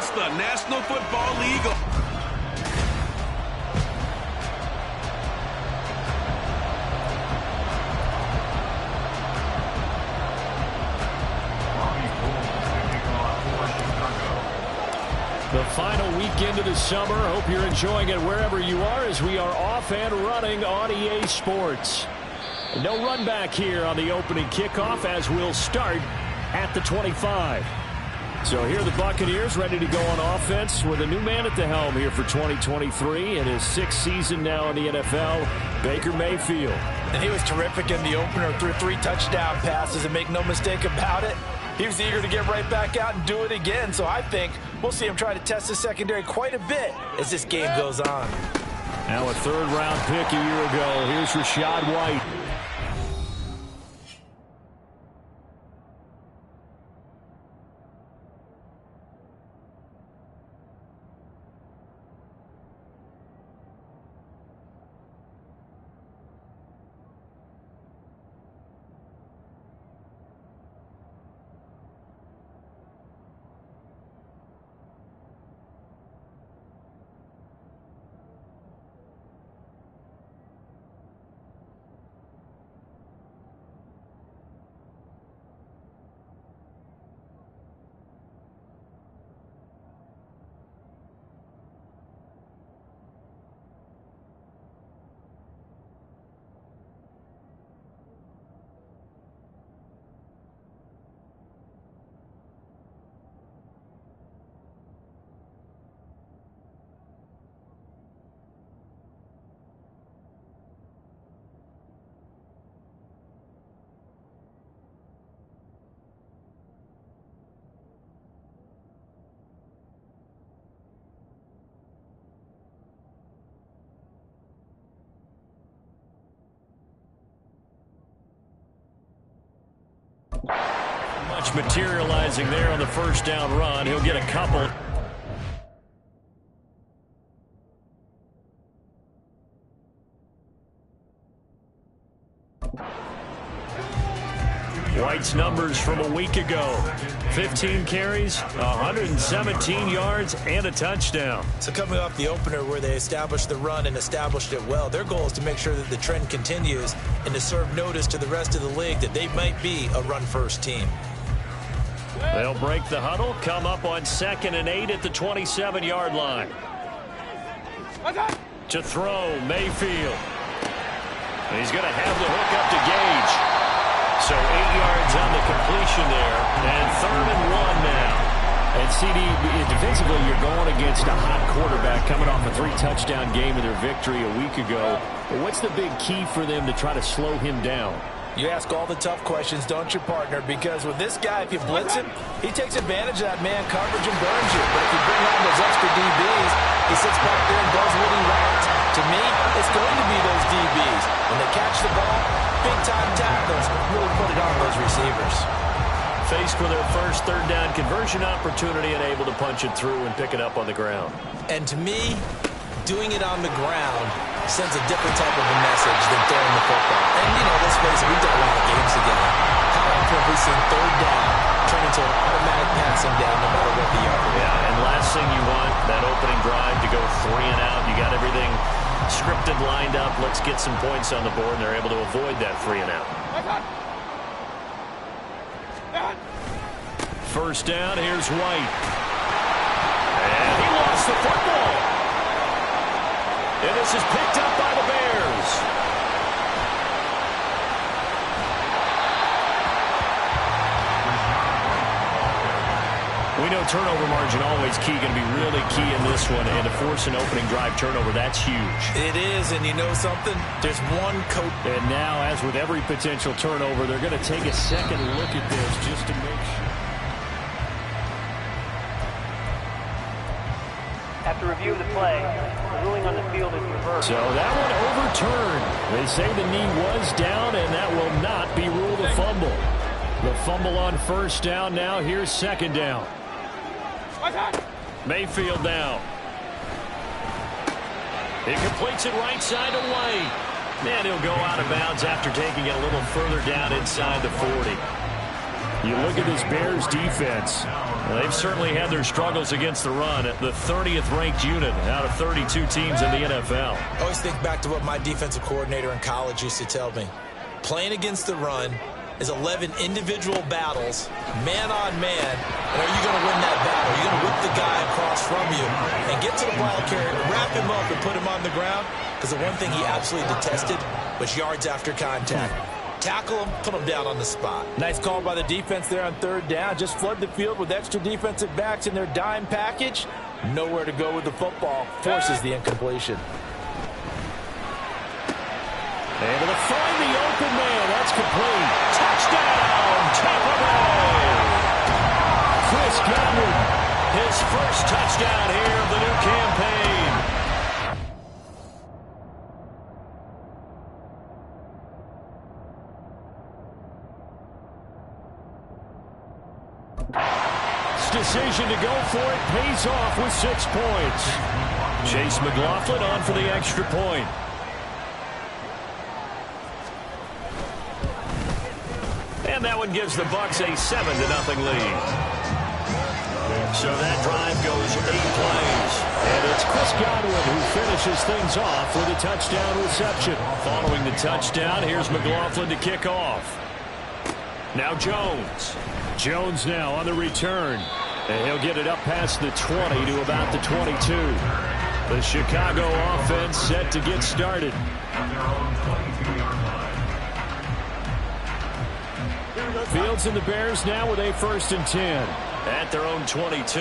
It's the National Football League. The final weekend of the summer. Hope you're enjoying it wherever you are as we are off and running on EA Sports. No run back here on the opening kickoff as we'll start at the 25. So here are the Buccaneers ready to go on offense with a new man at the helm here for 2023 in his 6th season now in the NFL, Baker Mayfield. And he was terrific in the opener, threw 3 touchdown passes, and make no mistake about it, he was eager to get right back out and do it again. So I think we'll see him try to test the secondary quite a bit as this game goes on. Now a 3rd-round pick a year ago. Here's Rachaad White. Much materializing there on the 1st down run. He'll get a couple. White's numbers from a week ago. 15 carries, 117 yards, and a touchdown. So coming off the opener where they established the run and established it well, their goal is to make sure that the trend continues and to serve notice to the rest of the league that they might be a run-first team. They'll break the huddle, come up on 2nd and 8 at the 27-yard line. To throw, Mayfield. He's going to have the hook up to Gage. So 8 yards on the completion there, and 3rd and 1 now. And CD, defensively, you're going against a hot quarterback coming off a 3-touchdown game in their victory a week ago. But what's the big key for them to try to slow him down? You ask all the tough questions, don't you, partner? Because with this guy, if you blitz him, he takes advantage of that man coverage and burns you. But if you bring on those extra DBs, he sits back there and does what he wants. To me, it's going to be those DBs. When they catch the ball, big-time tackles really put it on those receivers. Faced with their first 3rd down conversion opportunity and able to punch it through and pick it up on the ground. And to me, doing it on the ground sends a different type of a message than throwing the football. And, you know, let's face it, we've done a lot of games together. How often have we seen 3rd down turn into an automatic passing down no matter what the yard is? Yeah, and last thing you want, that opening drive to go 3 and out. You got everything scripted, lined up. Let's get some points on the board, and they're able to avoid that 3 and out. 1st down, here's White. And he lost the football. And this is picked up by the Bears. We know turnover margin always key, going to be really key in this one. And to force an opening drive turnover, that's huge. It is, and you know something? There's one coach. And now, as with every potential turnover, they're going to take a second look at this just to make sure. After review of the play, the ruling on the field is reversed. So that one overturned. They say the knee was down, and that will not be ruled a fumble. The fumble on 1st down now. Here's 2nd down. Mayfield now. He completes it right side to White. And he'll go out of bounds after taking it a little further down inside the 40. You look at this Bears defense. Well, they've certainly had their struggles against the run. The 30th ranked unit out of 32 teams in the NFL. I always think back to what my defensive coordinator in college used to tell me. Playing against the run is 11 individual battles, man on man, and are you going to win that battle? Are you going to whip the guy across from you and get to the ball carrier, wrap him up, and put him on the ground? Because the one thing he absolutely detested was yards after contact. Tackle him, put him down on the spot. Nice call by the defense there on third down. Just flood the field with extra defensive backs in their dime package. Nowhere to go with the football. Forces the incompletion. And to find the open man. That's complete. Touchdown, Tampa Bay. Chris Godwin, his first touchdown here of the new campaign. Decision to go for it pays off with 6 points. Chase McLaughlin on for the extra point. And that one gives the Bucs a 7-0 lead. So that drive goes 8 plays. And it's Chris Godwin who finishes things off with a touchdown reception. Following the touchdown, here's McLaughlin to kick off. Now Jones. Jones now on the return. And he'll get it up past the 20 to about the 22. The Chicago offense set to get started. Fields and the Bears now with a 1st and 10. At their own 22.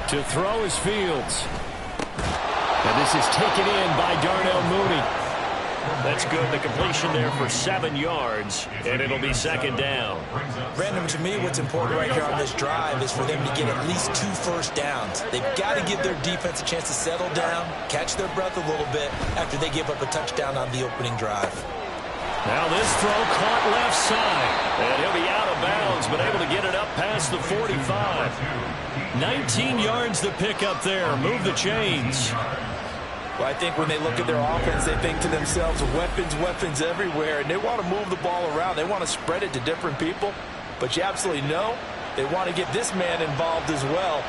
To throw is Fields. And this is taken in by Darnell Mooney. That's good. The completion there for 7 yards, and it'll be 2nd down. Brandon, to me, what's important right here on this drive is for them to get at least 2 first downs. They've got to give their defense a chance to settle down, catch their breath a little bit after they give up a touchdown on the opening drive. Now this throw caught left side, and he'll be out of bounds, but able to get it up past the 45. 19 yards to pick up there. Move the chains. Well, I think when they look at their offense, they think to themselves, weapons, weapons everywhere, and they want to move the ball around. They want to spread it to different people, but you absolutely know they want to get this man involved as well.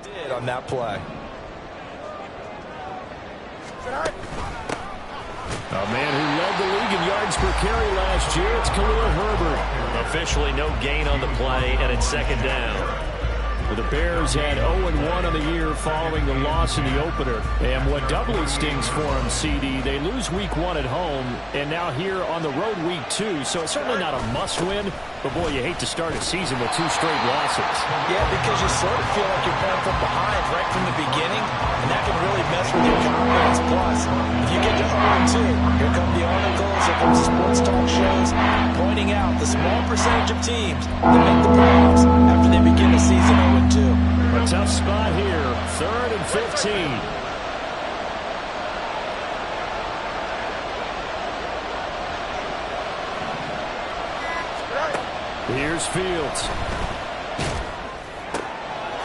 Did on that play. A man who led the league in yards per carry last year, it's Khalil Herbert. Officially no gain on the play, and it's 2nd down. The Bears had 0-1 on the year following the loss in the opener. And what doubly stings for them, CD, they lose week 1 at home, and now here on the road week 2. So it's certainly not a must-win, but boy, you hate to start a season with 2 straight losses. Yeah, because you sort of feel like you're playing from behind right from the beginning, and that can really mess with your confidence. Plus, if you get to 0-2, here come the articles, here comes the sports talk shows, pointing out the small percentage of teams that make the playoffs after they begin the season 0-2. A tough spot here, 3rd and 15. Here's Fields.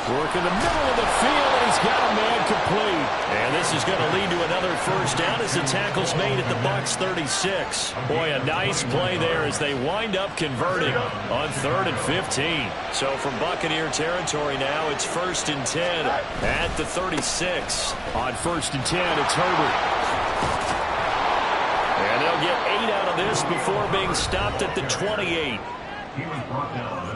Working the middle of the field, and he's got a man complete. And this is going to lead to another first down as the tackle's made at the Bucs 36. Boy, a nice play there as they wind up converting on 3rd and 15. So from Buccaneer territory now, it's 1st and 10 at the 36. On 1st and 10, it's Herbert. And they'll get 8 out of this before being stopped at the 28.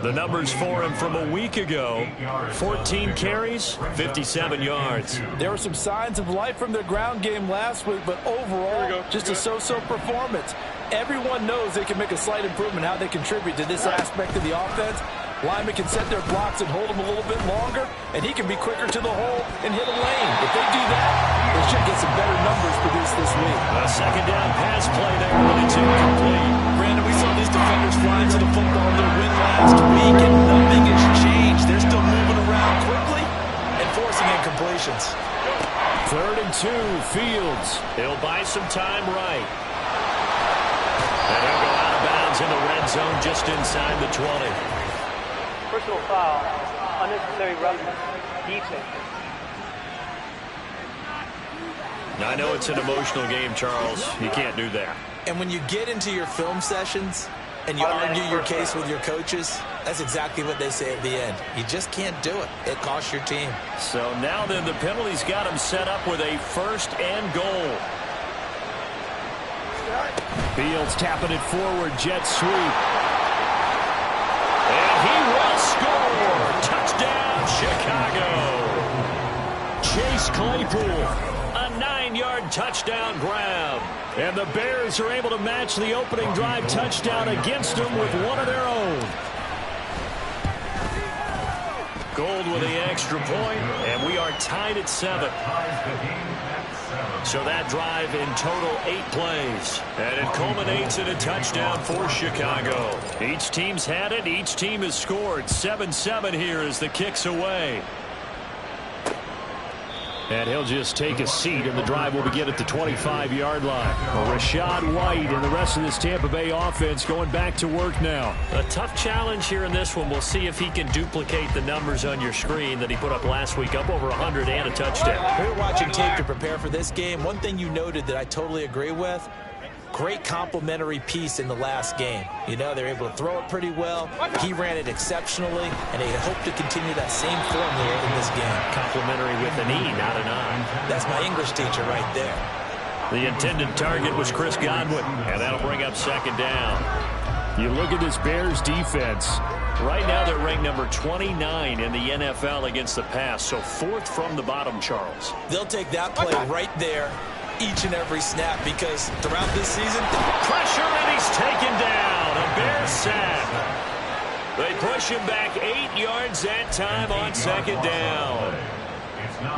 The numbers for him from a week ago: 14 carries, 57 yards. There were some signs of life from their ground game last week, but overall, just a so-so performance. Everyone knows they can make a slight improvement how they contribute to this aspect of the offense. Linemen can set their blocks and hold them a little bit longer, and he can be quicker to the hole and hit a lane. If they do that, they should get some better numbers produced this week. A second down pass play there, but it's incomplete. Brandon, we saw these defenders flying to the football in their win last week, and nothing has changed. They're still moving around quickly and forcing incompletions. 3rd and 2, Fields. He'll buy some time right. And he'll go out of bounds in the red zone just inside the 20. Personal foul, unnecessary roughness, defense. I know it's an emotional game, Charles. You can't do that. And when you get into your film sessions and you argue your case with your coaches, that's exactly what they say at the end. You just can't do it. It costs your team. So now then, the penalty's got him set up with a 1st and goal. Fields tapping it forward, jet sweep. And he will score. Touchdown, Chicago. Chase Claypool. A 9-yard touchdown grab. And the Bears are able to match the opening drive touchdown against them with one of their own. Gold with the extra point, and we are tied at 7. So that drive in total 8 plays. And it culminates in a touchdown for Chicago. Each team's had it. Each team has scored. 7-7 here as the kick's away. And he'll just take a seat, and the drive will begin at the 25-yard line. Rashad White and the rest of this Tampa Bay offense going back to work now. A tough challenge here in this one. We'll see if he can duplicate the numbers on your screen that he put up last week, up over 100 and a touchdown. We're watching tape to prepare for this game. One thing you noted that I totally agree with, great complementary piece in the last game. You know, they're able to throw it pretty well. He ran it exceptionally, and they hope to continue that same formula in this game. Complimentary with an E, not an I. That's my English teacher right there. The intended target was Chris Godwin, and that'll bring up 2nd down. You look at this Bears defense. Right now they're ranked number 29 in the NFL against the pass, so 4th from the bottom, Charles. They'll take that play right there each and every snap, because throughout this season, pressure, and he's taken down. A Bear sack. They push him back 8 yards that time on 2nd down.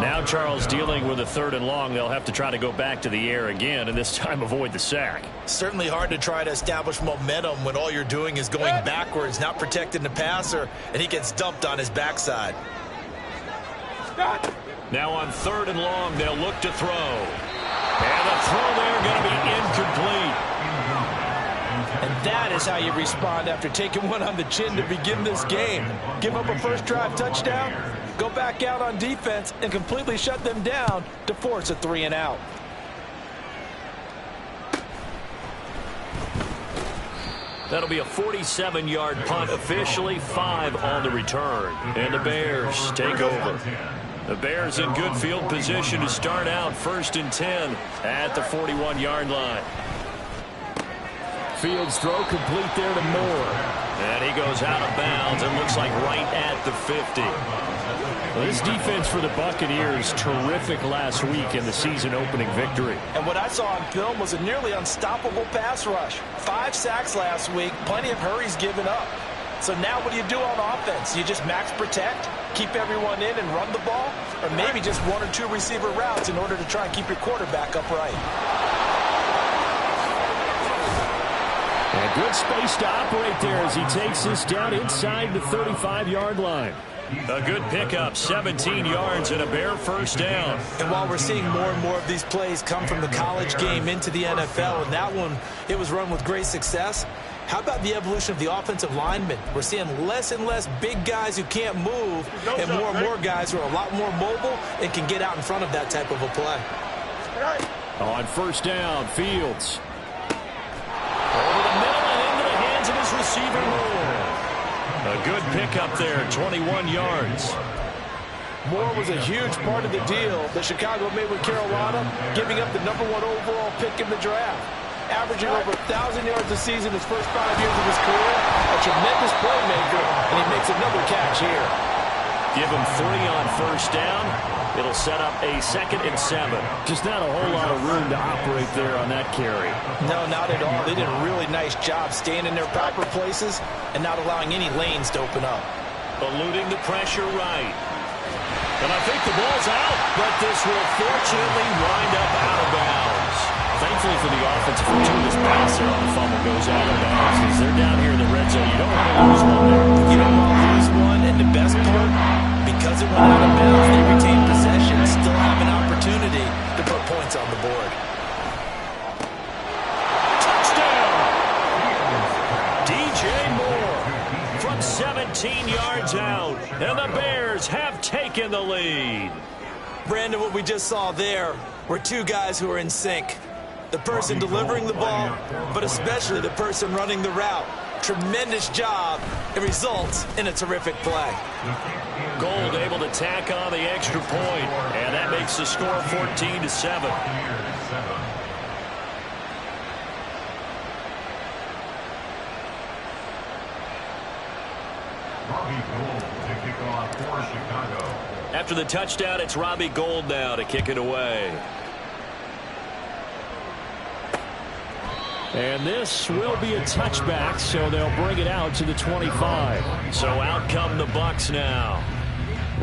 Now Charles dealing with a 3rd and long. They'll have to try to go back to the air again, and this time avoid the sack. Certainly hard to try to establish momentum when all you're doing is going backwards, not protecting the passer, and he gets dumped on his backside. Now on 3rd and long, they'll look to throw. And the throw there going to be incomplete. And that is how you respond after taking one on the chin to begin this game. Give up a first drive touchdown, go back out on defense, and completely shut them down to force a 3 and out. That'll be a 47-yard punt, officially 5 on the return. And the Bears take over. The Bears in good field position to start out 1st and 10 at the 41-yard line. Fields throw complete there to Moore. And he goes out of bounds and looks like right at the 50. Well, this defense for the Buccaneers, terrific last week in the season-opening victory. And what I saw on film was a nearly unstoppable pass rush. 5 sacks last week, plenty of hurries given up. So now what do you do on offense? You just max protect, keep everyone in and run the ball, or maybe just 1 or 2 receiver routes in order to try and keep your quarterback upright. And good space to operate there as he takes this down inside the 35-yard line. A good pickup, 17 yards and a Bear 1st down. And while we're seeing more and more of these plays come from the college game into the NFL, and that one, it was run with great success, How about the evolution of the offensive linemen? We're seeing less and less big guys who can't move and more guys who are a lot more mobile and can get out in front of that type of a play. On first down, Fields. Over the middle and into the hands of his receiver, Moore. A good pickup there, 21 yards. Moore was a huge part of the deal that Chicago made with Carolina, giving up the #1 overall pick in the draft. Averaging over 1,000 yards a season his first 5 years of his career. A tremendous playmaker, and he makes another catch here. Give him 3 on first down. It'll set up a 2nd and 7. Just not a whole lot of room to operate there on that carry. No, not at all. They did a really nice job staying in their proper places and not allowing any lanes to open up. Eluding the pressure right. And I think the ball's out, but this will fortunately wind up out of bounds. Thankfully for the offense, a fortuitous pass there on the fumble goes out of bounds. As they're down here in the red zone, you don't want to lose one there. You don't want to lose one, and the best part, because it went out of bounds, they retain possession, still have an opportunity to put points on the board. Touchdown! DJ Moore from 17 yards out, and the Bears have taken the lead. Brandon, what we just saw there were two guys who are in sync. The person delivering the ball, but especially the person running the route. Tremendous job. It results in a terrific play. Gold able to tack on the extra point, and that makes the score 14-7. After the touchdown, it's Robbie Gould now to kick it away. And this will be a touchback, so they'll bring it out to the 25. So out come the Bucs now.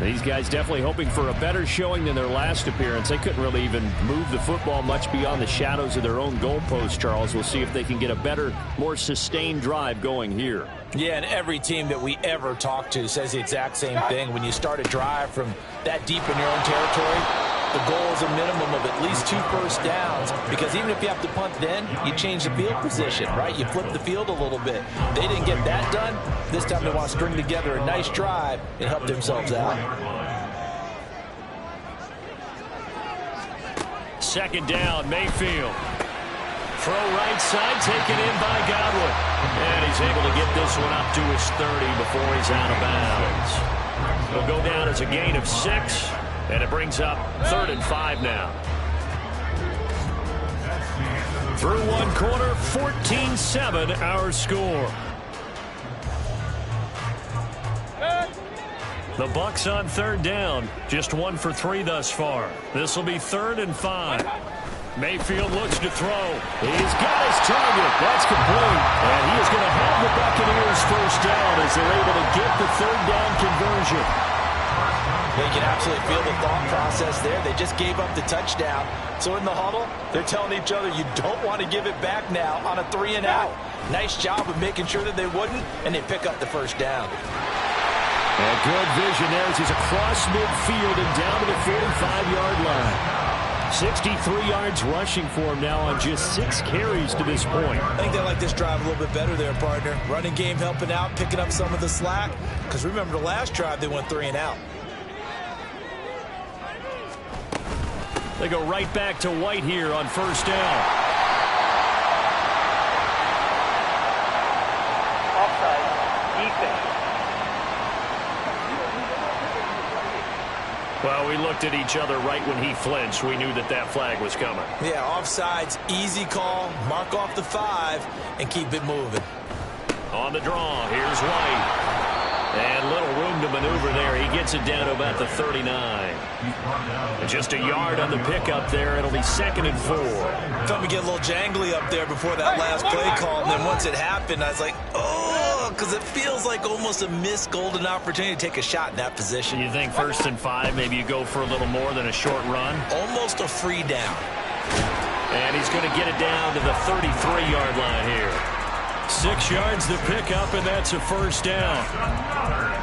These guys definitely hoping for a better showing than their last appearance. They couldn't really even move the football much beyond the shadows of their own goalpost, Charles. We'll see if they can get a better, more sustained drive going here. Yeah, and every team that we ever talk to says the exact same thing. When you start a drive from that deep in your own territory, the goal is a minimum of at least 2 first downs, because even if you have to punt then, you change the field position, right? You flip the field a little bit. They didn't get that done. This time they want to string together a nice drive and help themselves out. 2nd down, Mayfield. Throw right side, taken in by Godwin. And he's able to get this one up to his 30 before he's out of bounds. It'll go down as a gain of 6. And it brings up 3rd and 5 now. Through one quarter, 14-7 our score. The Bucs on 3rd down. Just 1 for 3 thus far. This will be 3rd and 5. Mayfield looks to throw. He's got his target. That's complete. And he is going to have the Buccaneers first down as they're able to get the 3rd down conversion. They can absolutely feel the thought process there. They just gave up the touchdown. So in the huddle, they're telling each other, you don't want to give it back now on a 3 and out. Nice job of making sure that they wouldn't, and they pick up the first down. And good vision there as he's across midfield and down to the 45-yard line. 63 yards rushing for him now on just 6 carries to this point. I think they like this drive a little bit better there, partner. Running game helping out, picking up some of the slack. Because remember, the last drive, they went 3 and out. They go right back to White here on first down. Offside. Defense. Well, we looked at each other right when he flinched. We knew that that flag was coming. Yeah, offsides, easy call. Mark off the 5 and keep it moving. On the draw, here's White. And little room to maneuver there. He gets it down to about the 39. And just a yard on the pickup there. It'll be 2nd and 4. Felt me get a little jangly up there before that last play call. And then once it happened, I was like, oh, because it feels like almost a missed golden opportunity to take a shot in that position. You think 1st and 5, maybe you go for a little more than a short run? Almost a free down. And he's going to get it down to the 33-yard line here. 6 yards to pick up, and that's a first down.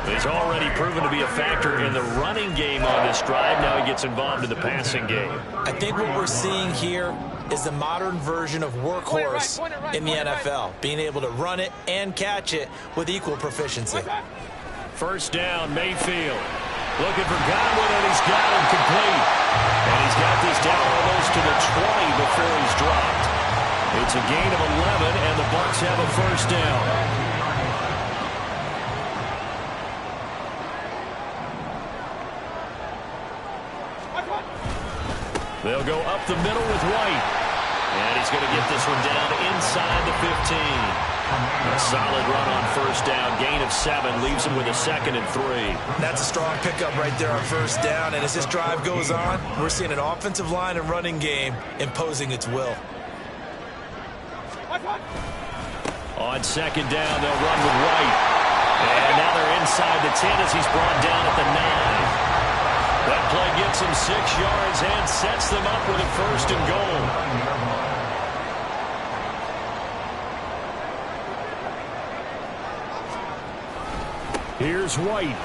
He's already proven to be a factor in the running game on this drive. Now he gets involved in the passing game. I think what we're seeing here is the modern version of workhorse in the NFL, being able to run it and catch it with equal proficiency. First down, Mayfield. Looking for Godwin, and he's got him complete. And he's got this down almost to the 20 before he's dropped. It's a gain of 11, and the Bucs have a first down. They'll go up the middle with White. And he's going to get this one down inside the 15. A solid run on first down. Gain of 7 leaves him with a 2nd and 3. That's a strong pickup right there on first down. And as this drive goes on, we're seeing an offensive line and running game imposing its will. On second down, they'll run with White. And now they're inside the 10 as he's brought down at the 9. That play gets him 6 yards and sets them up with a 1st and goal. Here's White.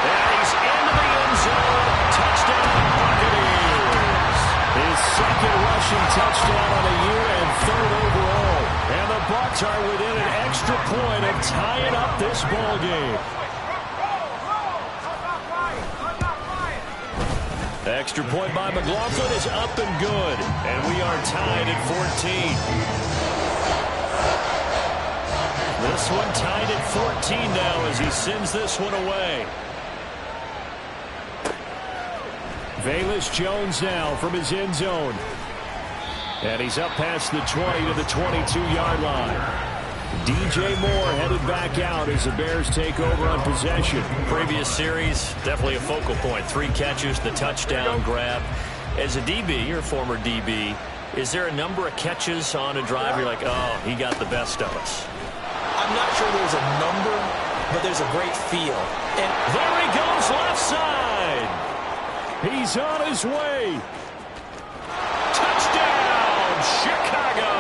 And he's into the end zone. Touchdown, Buccaneers. His 2nd rushing touchdown on the year and 3rd overall. And the Bucs are within an extra point of tying up this ball game. Extra point by McLaughlin is up and good. And we are tied at 14. This one tied at 14 now as he sends this one away. Velus Jones now from his end zone. And he's up past the 20 to the 22-yard line. DJ Moore headed back out as the Bears take over on possession. Previous series, definitely a focal point. 3 catches, the touchdown grab. As a DB, you're a former DB, is there a number of catches on a drive you're like, oh, he got the best of us? I'm not sure there's a number, but there's a great feel. And there he goes left side. He's on his way. Touchdown, Chicago.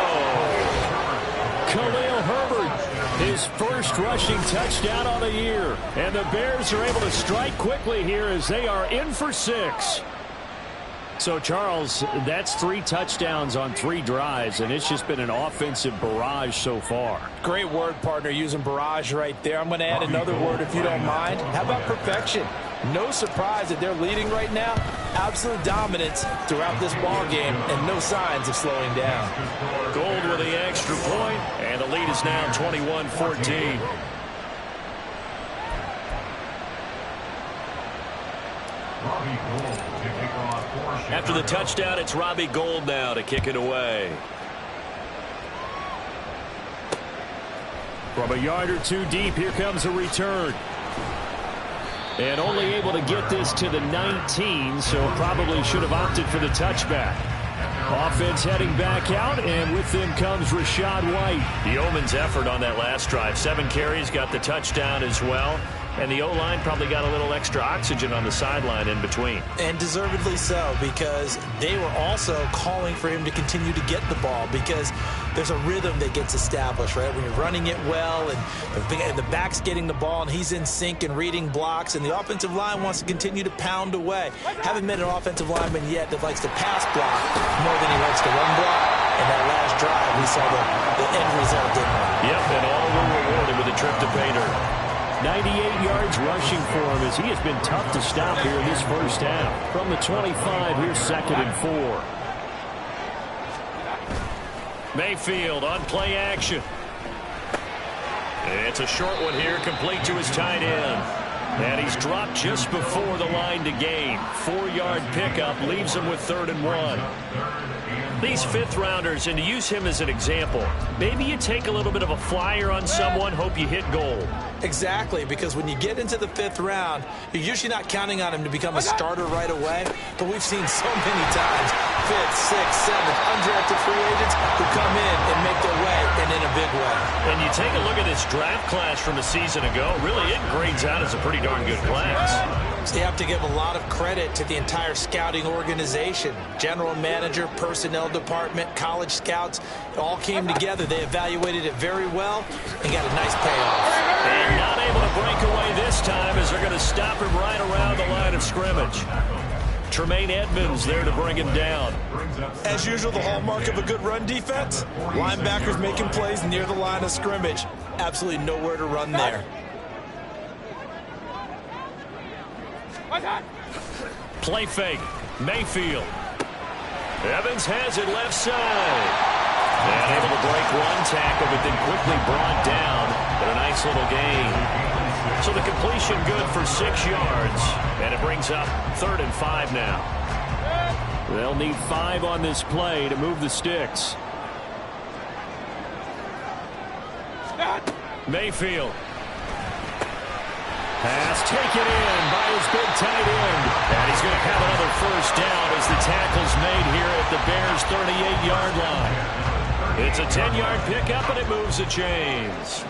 Khalil Herbert, his first rushing touchdown on the year. And the Bears are able to strike quickly here as they are in for 6. So, Charles, that's 3 touchdowns on 3 drives, and it's just been an offensive barrage so far. Great word, partner, using barrage right there. I'm going to add another word if you don't mind. How about perfection? No surprise that they're leading right now. Absolute dominance throughout this ball game and no signs of slowing down. Gold with the extra point, and the lead is now 21-14. After the touchdown, it's Robbie Gould now to kick it away. From a yard or 2 deep, here comes a return. And only able to get this to the 19, so probably should have opted for the touchback. Offense heading back out, and with them comes Rachaad White. The Yeoman's effort on that last drive. 7 carries, got the touchdown as well. And the O-line probably got a little extra oxygen on the sideline in between. And deservedly so, because they were also calling for him to continue to get the ball, because there's a rhythm that gets established, right? When you're running it well and the back's getting the ball and he's in sync and reading blocks, and the offensive line wants to continue to pound away. Haven't met an offensive lineman yet that likes to pass block more than he likes to run block. And that last drive, we saw the end result, didn't we? Yep, and all were rewarded with a trip to pay dirt. 98 yards rushing for him as he has been tough to stop here in this first half. From the 25, here's 2nd and 4. Mayfield on play action. It's a short one here, complete to his tight end. And he's dropped just before the line to gain. 4-yard pickup leaves him with 3rd and 1. These 5th-rounders, and to use him as an example, maybe you take a little bit of a flyer on someone, hope you hit gold. Exactly, because when you get into the 5th round, you're usually not counting on him to become a starter right away. But we've seen so many times 5th, 6th, 7th, undrafted free agents who come in and make their way, and in a big way. And you take a look at this draft class from a season ago, really it grades out as a pretty darn good class. So you have to give a lot of credit to the entire scouting organization, general manager, personnel. personnel department, college scouts, it all came together. They evaluated it very well and got a nice payoff. And not able to break away this time as they're going to stop him right around the line of scrimmage. Tremaine Edmonds there to bring him down. As usual, the hallmark of a good run defense, linebackers making plays near the line of scrimmage. Absolutely nowhere to run there. Play fake. Mayfield. Evans has it left side. And able to break one tackle, but then quickly brought down. But a nice little gain. So the completion good for 6 yards. And it brings up 3rd and 5 now. They'll need 5 on this play to move the sticks. Mayfield. Pass taken in by his big tight end. And he's going to have another first down as the tackle's made here at the Bears' 38-yard line. It's a 10-yard pickup, and it moves the chains.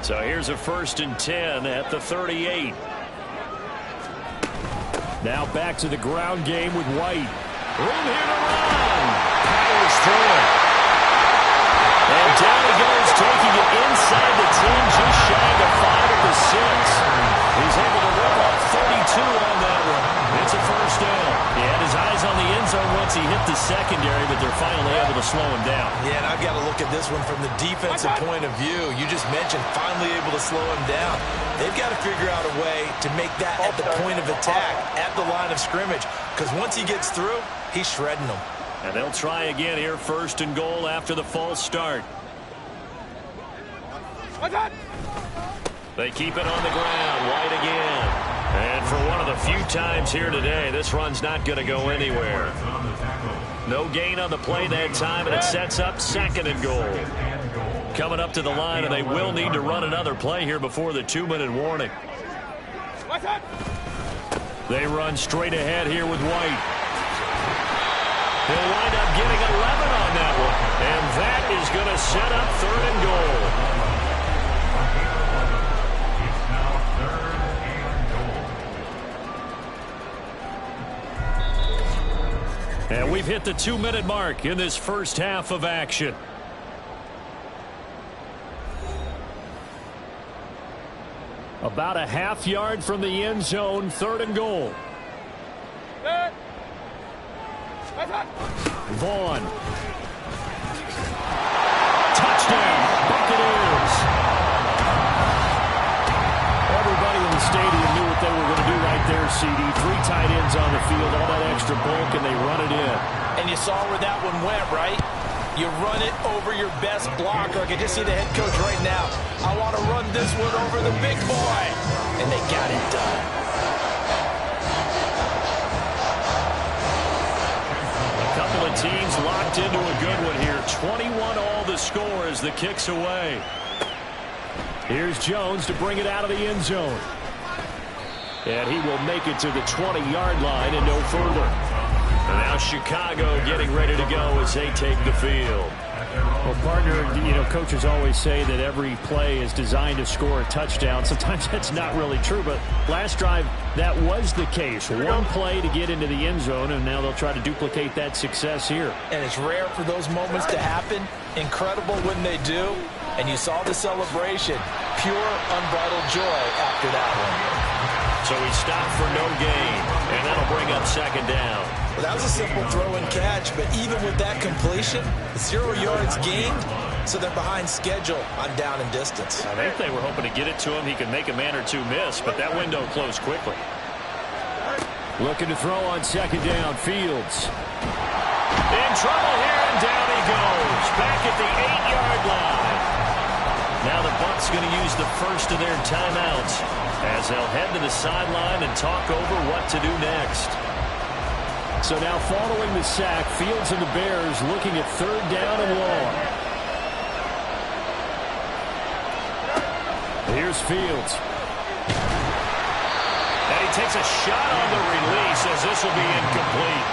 So here's a 1st and 10 at the 38. Now back to the ground game with White. Room here to run. Powers through it. And down he goes, taking it inside the 10, just shy of 5 at the 6. He's able to rip off 32 on that one. It's a first down. He had his eyes on the end zone once he hit the secondary, but they're finally able to slow him down. Yeah, and I've got to look at this one from the defensive point of view. You just mentioned finally able to slow him down. They've got to figure out a way to make that at the point of attack, at the line of scrimmage, because once he gets through, he's shredding them. And they'll try again here, 1st and goal after the false start. They keep it on the ground. White again. And for one of the few times here today, this run's not going to go anywhere. No gain on the play that time, and it sets up 2nd and goal. Coming up to the line, and they will need to run another play here before the 2-minute warning. They run straight ahead here with White. He'll wind up getting 11 on that one. And that is going to set up 3rd and goal. And we've hit the 2-minute mark in this first half of action. About a half yard from the end zone, 3rd and goal. Vaughn. Touchdown, Buccaneers. Everybody in the stadium knew what they were going to do right there, CD. 3 tight ends on the field, all that extra bulk, and they run it in. And you saw where that one went, right? You run it over your best blocker. I can just see the head coach right now. I want to run this one over the big boy. And they got it done. A couple of teams locked into a good one here. 21 all the score as the kick's away. Here's Jones to bring it out of the end zone. And he will make it to the 20-yard line and no further. And now Chicago getting ready to go as they take the field. Well, partner, you know, coaches always say that every play is designed to score a touchdown. Sometimes that's not really true, but last drive, that was the case. One play to get into the end zone, and now they'll try to duplicate that success here. And it's rare for those moments to happen. Incredible when they do. And you saw the celebration. Pure, unbridled joy after that one. So he stopped for no gain, and that'll bring up 2nd down. Well, that was a simple throw and catch, but even with that completion, 0 yards gained, so they're behind schedule on down and distance. I think they were hoping to get it to him. He could make a man or two miss, but that window closed quickly. Looking to throw on 2nd down, Fields. In trouble here, and down he goes. Back at the 8-yard line. Now the Bucs going to use the first of their timeouts as they'll head to the sideline and talk over what to do next. So now following the sack, Fields and the Bears looking at 3rd down and long. Here's Fields. And he takes a shot on the release as this will be incomplete.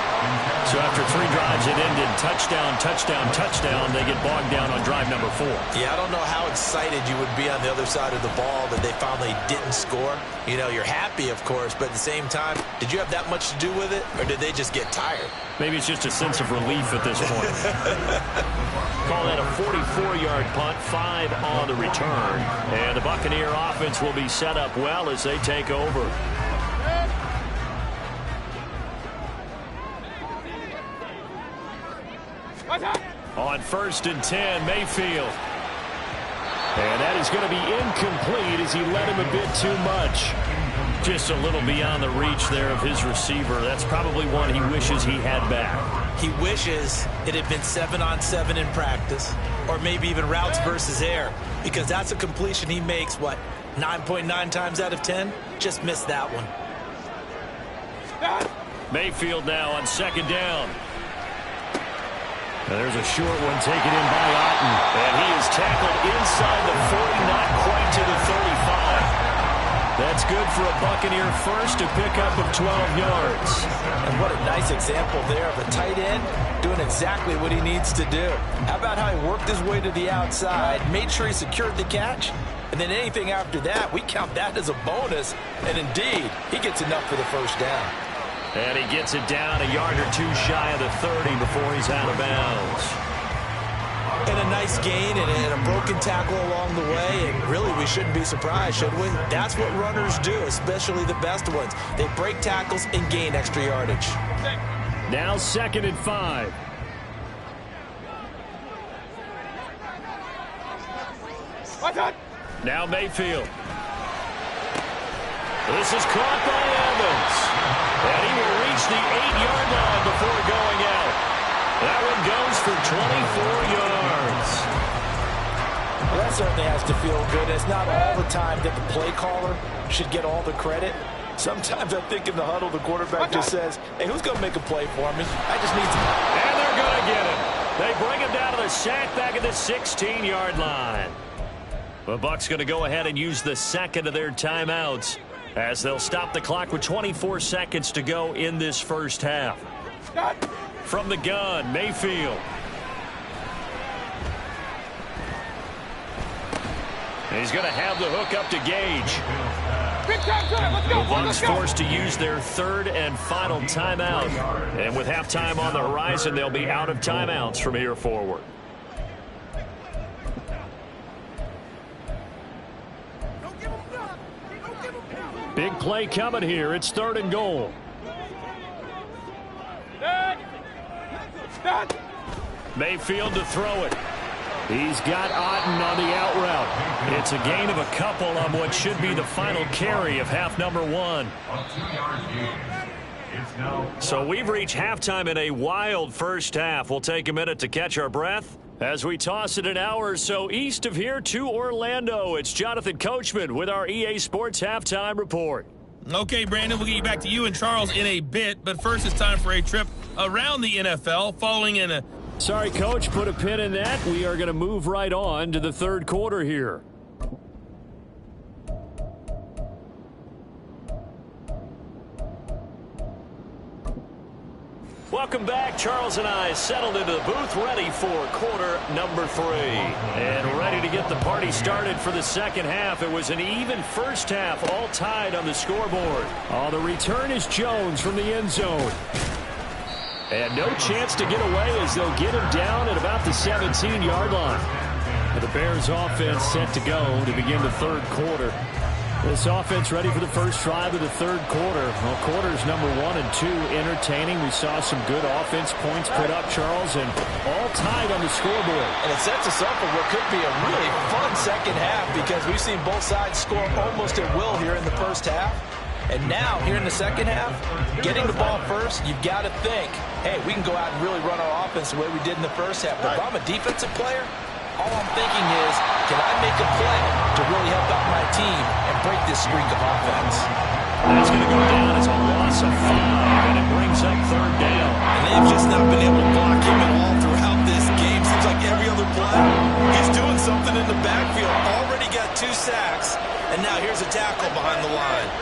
So after 3 drives, it ended touchdown, touchdown, touchdown. They get bogged down on drive number 4. Yeah, I don't know how excited you would be on the other side of the ball that they finally didn't score. You know, you're happy, of course, but at the same time, did you have that much to do with it, or did they just get tired? Maybe it's just a sense of relief at this point. Call that a 44-yard punt, 5 on the return. And the Buccaneer offense will be set up well as they take over. On 1st and 10, Mayfield. And that is going to be incomplete as he led him a bit too much. Just a little beyond the reach there of his receiver. That's probably one he wishes he had back. He wishes it had been 7-on-7 in practice, or maybe even routes versus air, because that's a completion he makes, what, 9.9 times out of 10? Just missed that one. Mayfield now on 2nd down. And there's a short one taken in by Otten. And he is tackled inside the 40, not quite to the 35. That's good for a Buccaneer first, to pick up of 12 yards. And what a nice example there of a tight end doing exactly what he needs to do. How about how he worked his way to the outside, made sure he secured the catch, and then anything after that, we count that as a bonus. And indeed, he gets enough for the first down. And he gets it down a yard or 2 shy of the 30 before he's out of bounds. And a nice gain and a broken tackle along the way, and really we shouldn't be surprised, should we? That's what runners do, especially the best ones. They break tackles and gain extra yardage. Now 2nd and 5. Now Mayfield. This is caught by Evans. And he will reach the 8-yard line before going out. That one goes for 24 yards. Well, that certainly has to feel good. It's not all the time that the play caller should get all the credit. Sometimes I think in the huddle, the quarterback just says, hey, who's going to make a play for me? I just need some. And they're going to get him. They bring him down to the sack back at the 16-yard line. The Bucs going to go ahead and use the second of their timeouts, as they'll stop the clock with 24 seconds to go in this first half. From the gun, Mayfield. He's going to have the hook up to Gage. The Bucs forced to use their 3rd and final timeout. And with halftime on the horizon, they'll be out of timeouts from here forward. Big play coming here. It's 3rd and goal. Mayfield to throw it. He's got Otten on the out route. It's a gain of a couple on what should be the final carry of half number 1. So we've reached halftime in a wild first half. We'll take a minute to catch our breath as we toss it an hour or so east of here to Orlando. It's Jonathan Coachman with our EA Sports Halftime Report. Okay, Brandon, we'll get you back to you and Charles in a bit, but first it's time for a trip around the NFL following in a... Sorry, Coach, put a pin in that. We are going to move right on to the 3rd quarter here. Welcome back. Charles and I settled into the booth, ready for quarter number 3. And ready to get the party started for the second half. It was an even first half, all tied on the scoreboard. Oh, the return is Jones from the end zone. And no chance to get away as they'll get him down at about the 17-yard line. The Bears offense set to go to begin the 3rd quarter. This offense ready for the first drive of the 3rd quarter. Well, quarters number 1 and 2 entertaining. We saw some good offense points put up, Charles, and all tied on the scoreboard. And it sets us up for what could be a really fun second half, because we've seen both sides score almost at will here in the first half. And now, here in the second half, getting the ball first, you've got to think, hey, we can go out and really run our offense the way we did in the first half. But if I'm a defensive player, all I'm thinking is, can I make a play to really help out my team and break this streak of offense? That's going to go down as a loss of 5, and it brings up 3rd down. And they've just not been able to block him at all throughout this game. Seems like every other play, he's doing something in the backfield. Already got 2 sacks, and now here's a tackle behind the line.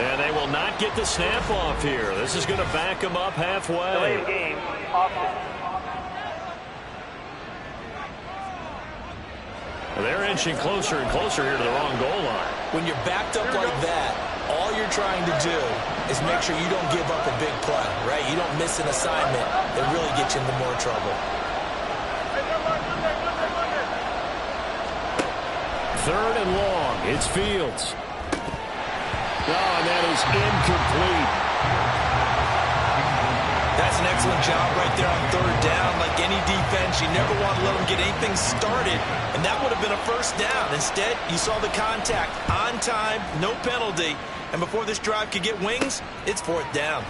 And they will not get the snap off here. This is going to back them up halfway. Delay of game, offense. They're inching closer and closer here to the wrong goal line. When you're backed up like that, all you're trying to do is make sure you don't give up a big play, right? You don't miss an assignment that really gets you into more trouble. Third and long. It's Fields. Oh, and that is incomplete. That's an excellent job right there on third down. Like any defense, you never want to let them get anything started, and that would have been a first down. Instead, you saw the contact on time, no penalty, and before this drive could get wings, it's fourth down.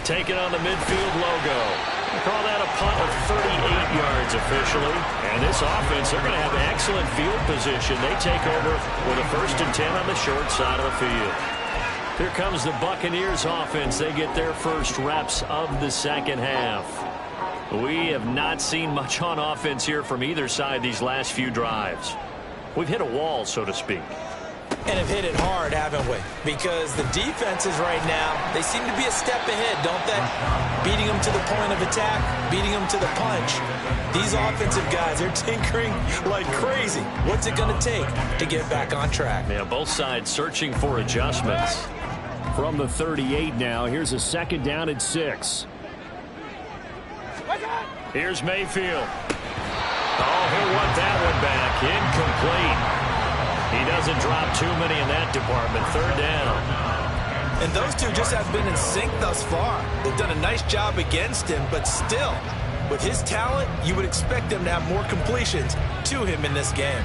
Taking on the midfield logo. We call that a punt of 38 yards officially. And this offense, they're going to have excellent field position. They take over with a 1st and 10 on the short side of the field. Here comes the Buccaneers offense. They get their first reps of the second half. We have not seen much on offense here from either side these last few drives. We've hit a wall, so to speak. And have hit it hard, haven't we? Because the defenses right now, they seem to be a step ahead, don't they? Beating them to the point of attack, beating them to the punch. These offensive guys, they're tinkering like crazy. What's it going to take to get back on track? Yeah, both sides searching for adjustments. From the 38 now, here's a 2nd down and 6. Here's Mayfield. Oh, he'll want that one back. Incomplete. He doesn't drop too many in that department. 3rd down. And those two just have been in sync thus far. They've done a nice job against him, but still, with his talent, you would expect them to have more completions to him in this game.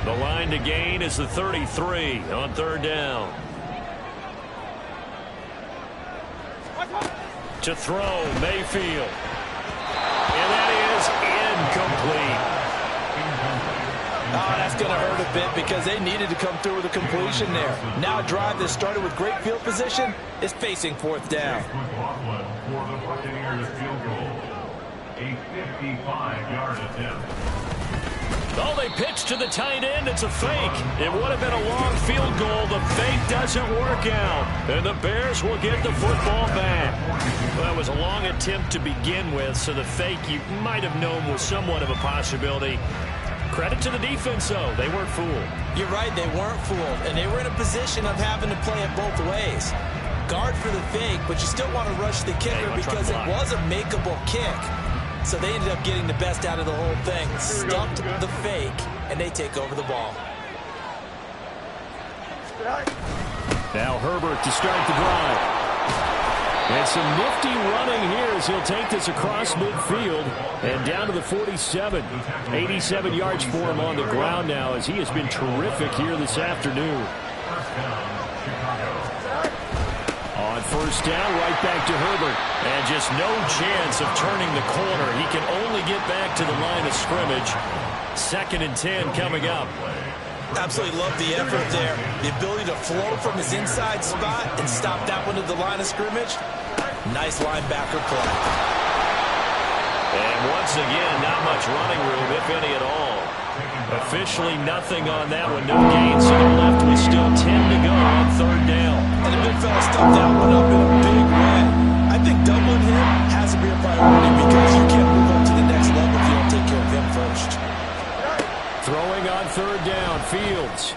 The line to gain is the 33 on 3rd down. To throw, Mayfield. And that is incomplete. Oh, that's going to hurt a bit because they needed to come through with a completion there. Now a drive that started with great field position is facing 4th down. For the Buccaneers field goal, a 55-yard attempt. Oh, they pitch to the tight end. It's a fake. It would have been a long field goal. The fake doesn't work out. And the Bears will get the football back. Well, that was a long attempt to begin with, so the fake you might have known was somewhat of a possibility. Credit to the defense, though. They weren't fooled. You're right, they weren't fooled. And they were in a position of having to play it both ways. Guard for the fake, but you still want to rush the kicker because it was a makeable kick. So they ended up getting the best out of the whole thing. Stumped the fake, and they take over the ball. Now Herbert to start the drive. And some nifty running here as he'll take this across midfield and down to the 47. 87 yards for him on the ground now as he has been terrific here this afternoon. On 1st down, right back to Herbert. And just no chance of turning the corner. He can only get back to the line of scrimmage. 2nd and 10 coming up. Absolutely love the effort there. The ability to flow from his inside spot and stop that one at the line of scrimmage. Nice linebacker play. And once again, not much running room, if any at all. Officially nothing on that one. No gain, so they're left with still 10 to go on 3rd down. And the big fella stuffed that one up in a big way. I think doubling him has to be a priority because you can't move up to the next level if you don't take care of him first. Throwing on 3rd down, Fields.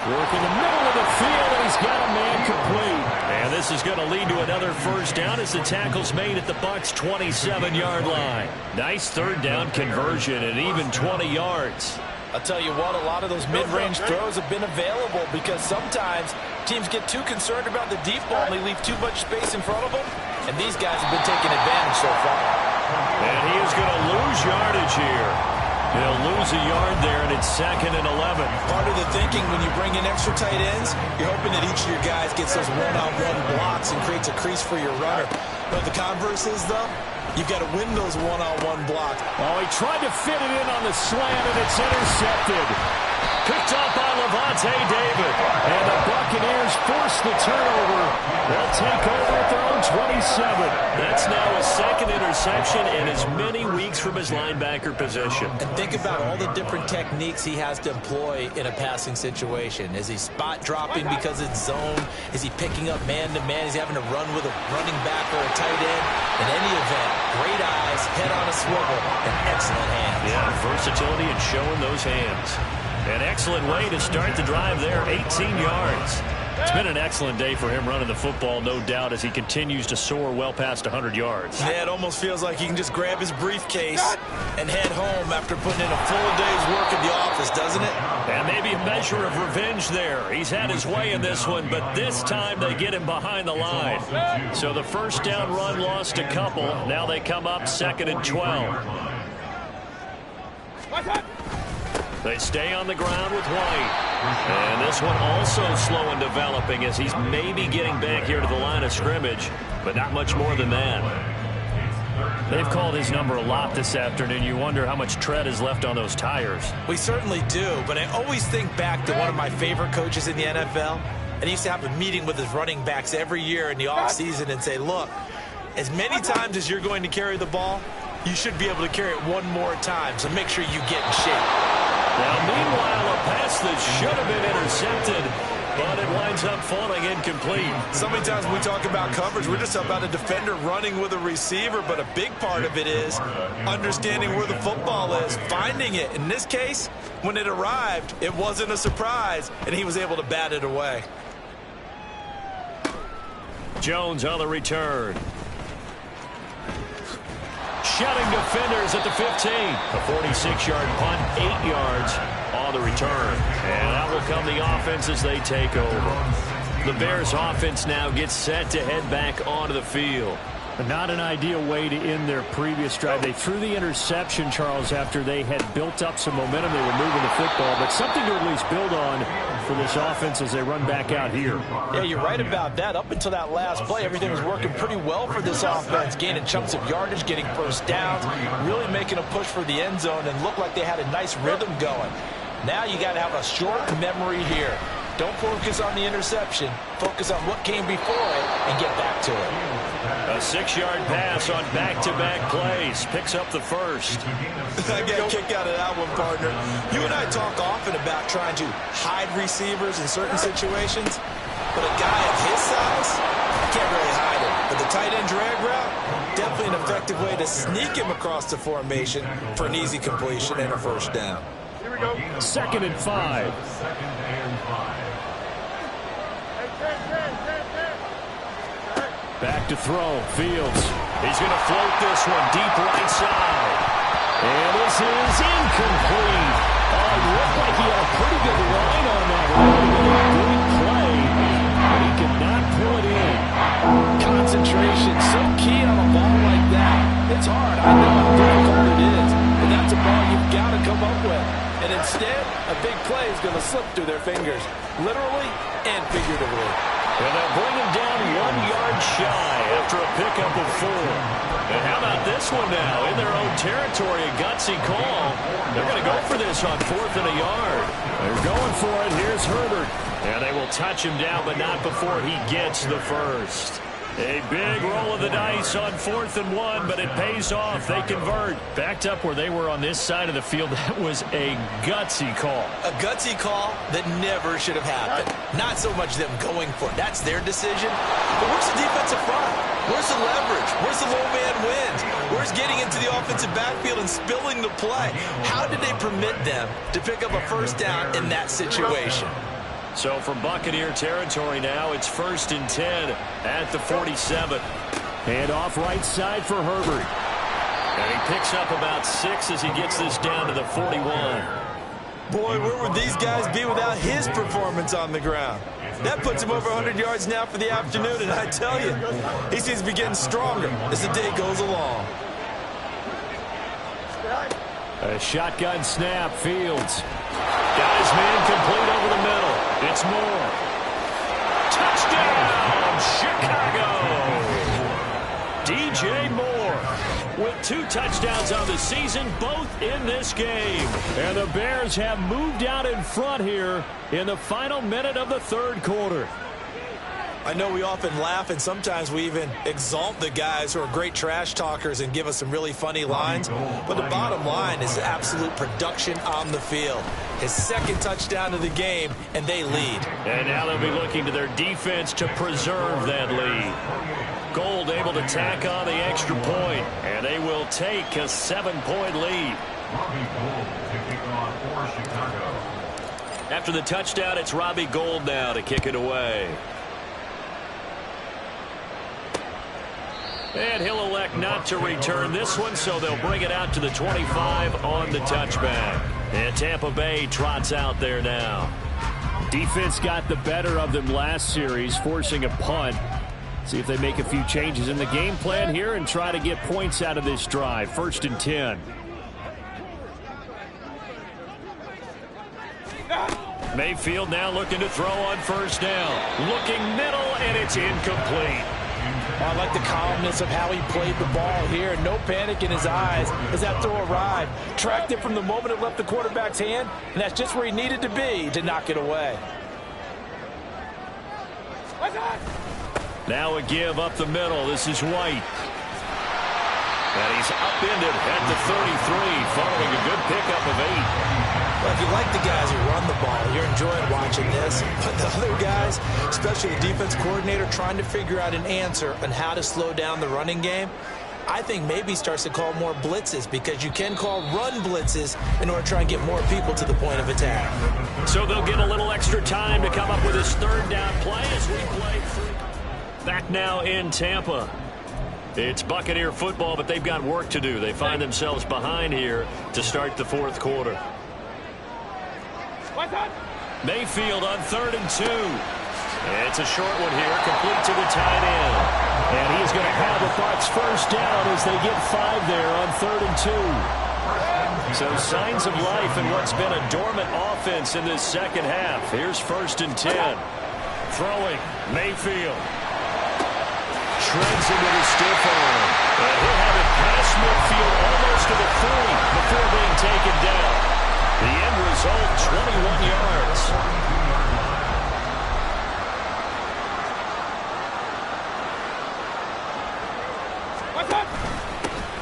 Working the middle of the field, and he's got a man complete. And this is going to lead to another 1st down as the tackle's made at the Bucs' 27-yard line. Nice 3rd down conversion at even 20 yards. I'll tell you what, a lot of those mid-range throws have been available because sometimes teams get too concerned about the deep ball and they leave too much space in front of them. And these guys have been taking advantage so far. And he is going to lose yardage here. He'll lose a yard there, and it's 2nd and 11. Part of the thinking when you bring in extra tight ends, you're hoping that each of your guys gets those one-on-one blocks and creates a crease for your runner. But the converse is, though, you've got to win those one-on-one blocks. Oh, he tried to fit it in on the slant, and it's intercepted. Picked up by Levante David. And the Buccaneers force the turnover. They'll take over at their own 27. That's now his second interception and as many weeks from his linebacker position. And think about all the different techniques he has to employ in a passing situation. Is he spot dropping because it's zone? Is he picking up man-to-man? Is he having to run with a running back or a tight end? In any event, great eyes, head on a swivel, and excellent hands. Yeah, versatility and showing those hands. An excellent way to start the drive there, 18 yards. It's been an excellent day for him running the football, no doubt, as he continues to soar well past 100 yards. Yeah, it almost feels like he can just grab his briefcase and head home after putting in a full day's work at the office, doesn't it? And maybe a measure of revenge there. He's had his way in this one, but this time they get him behind the line. So the first down run lost a couple. Now they come up 2nd and 12. They stay on the ground with White. And this one also slow in developing as he's maybe getting back here to the line of scrimmage, but not much more than that. They've called his number a lot this afternoon. You wonder how much tread is left on those tires. We certainly do, but I always think back to one of my favorite coaches in the NFL, and he used to have a meeting with his running backs every year in the offseason and say, look, as many times as you're going to carry the ball, you should be able to carry it one more time, so make sure you get in shape. Now, meanwhile, a pass that should have been intercepted, but it winds up falling incomplete. So many times when we talk about coverage, we're just about a defender running with a receiver, but a big part of it is understanding where the football is, finding it. In this case, when it arrived, it wasn't a surprise, and he was able to bat it away. Jones on the return. Shutting defenders at the 15. A 46-yard punt, 8 yards on the return. And that will come the offense as they take over. The Bears offense now gets set to head back onto the field. But not an ideal way to end their previous drive. They threw the interception, Charles, after they had built up some momentum. They were moving the football, but something to at least build on for this offense as they run back out here. Yeah, you're right about that. Up until that last play, everything was working pretty well for this offense, gaining chunks of yardage, getting first downs, really making a push for the end zone, and looked like they had a nice rhythm going. Now you got to have a short memory here. Don't focus on the interception. Focus on what came before it and get back to it. A 6-yard pass on back-to-back plays. Picks up the first. I got a kick out of that one, partner. You and I talk often about trying to hide receivers in certain situations, but a guy of his size can't really hide him. But the tight end drag route, definitely an effective way to sneak him across the formation for an easy completion and a first down. 2nd and 5. Back to throw. Fields. He's going to float this one deep right side. And this is incomplete. It looked like he had a pretty good line on that one. Great play, but he could not pull it in. Concentration, so key on a ball like that. It's hard. I know how difficult it is, but that's a ball you've got to come up with. And instead, a big play is going to slip through their fingers, literally and figuratively. And they'll bring him down 1 yard shy after a pickup of 4. And how about this one now? In their own territory, a gutsy call. They're going to go for this on 4th and a yard. They're going for it. Here's Herbert. And they will touch him down, but not before he gets the first. A big roll of the dice on 4th and 1, but it pays off. They convert. Backed up where they were on this side of the field. That was a gutsy call. A gutsy call that never should have happened. Not so much them going for it. That's their decision. But where's the defensive front? Where's the leverage? Where's the low man wins? Where's getting into the offensive backfield and spilling the play? How did they permit them to pick up a first down in that situation? So from Buccaneer territory now, it's 1st and 10 at the 47. And off right side for Herbert. And he picks up about 6 as he gets this down to the 41. Boy, where would these guys be without his performance on the ground? That puts him over 100 yards now for the afternoon, and I tell you, he seems to be getting stronger as the day goes along. A shotgun snap, Fields. Got his man complete over the middle. It's Moore. Touchdown, Chicago! DJ Moore more. With 2 touchdowns on the season, both in this game. And the Bears have moved out in front here in the final minute of the third quarter. I know we often laugh, and sometimes we even exalt the guys who are great trash talkers and give us some really funny lines. But the bottom line is absolute production on the field. His second touchdown of the game, and they lead. And now they'll be looking to their defense to preserve that lead. Gold able to tack on the extra point, and they will take a 7-point lead. After the touchdown, it's Robbie Gould now to kick it away. And he'll elect not to return this one, so they'll bring it out to the 25 on the touchback. And Tampa Bay trots out there now. Defense got the better of them last series, forcing a punt. See if they make a few changes in the game plan here and try to get points out of this drive. 1st and 10. Mayfield now looking to throw on 1st down. Looking middle, and it's incomplete. I like the calmness of how he played the ball here. No panic in his eyes as that throw arrived. Tracked it from the moment it left the quarterback's hand, and that's just where he needed to be to knock it away. Now a give up the middle. This is White. And he's upended at the 33, following a good pickup of 8. Well, if you like the guys who run the ball, you're enjoying watching this. But the other guys, especially the defense coordinator, trying to figure out an answer on how to slow down the running game, I think maybe starts to call more blitzes, because you can call run blitzes in order to try and get more people to the point of attack. So they'll get a little extra time to come up with this 3rd down play as we play through. Back now in Tampa. It's Buccaneer football, but they've got work to do. They find themselves behind here to start the 4th quarter. Mayfield on 3rd and 2. It's a short one here, complete to the tight end. And he's going to have a Bucs 1st down as they get 5 there on 3rd and 2. So signs of life in what's been a dormant offense in this second half. Here's 1st and 10. Throwing, Mayfield. Shreds into the stiff arm. And he'll have it past midfield almost to the 40 before being taken down. The end result, 21 yards.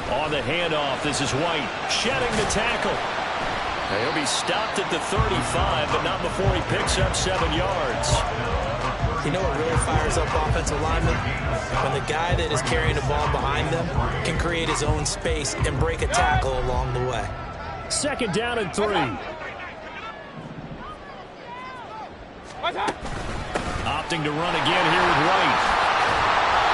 On the handoff, this is White, shedding the tackle. And he'll be stopped at the 35, but not before he picks up 7 yards. You know what really fires up offensive linemen? When the guy that is carrying the ball behind them can create his own space and break a tackle along the way. 2nd down and 3. Opting to run again here with White.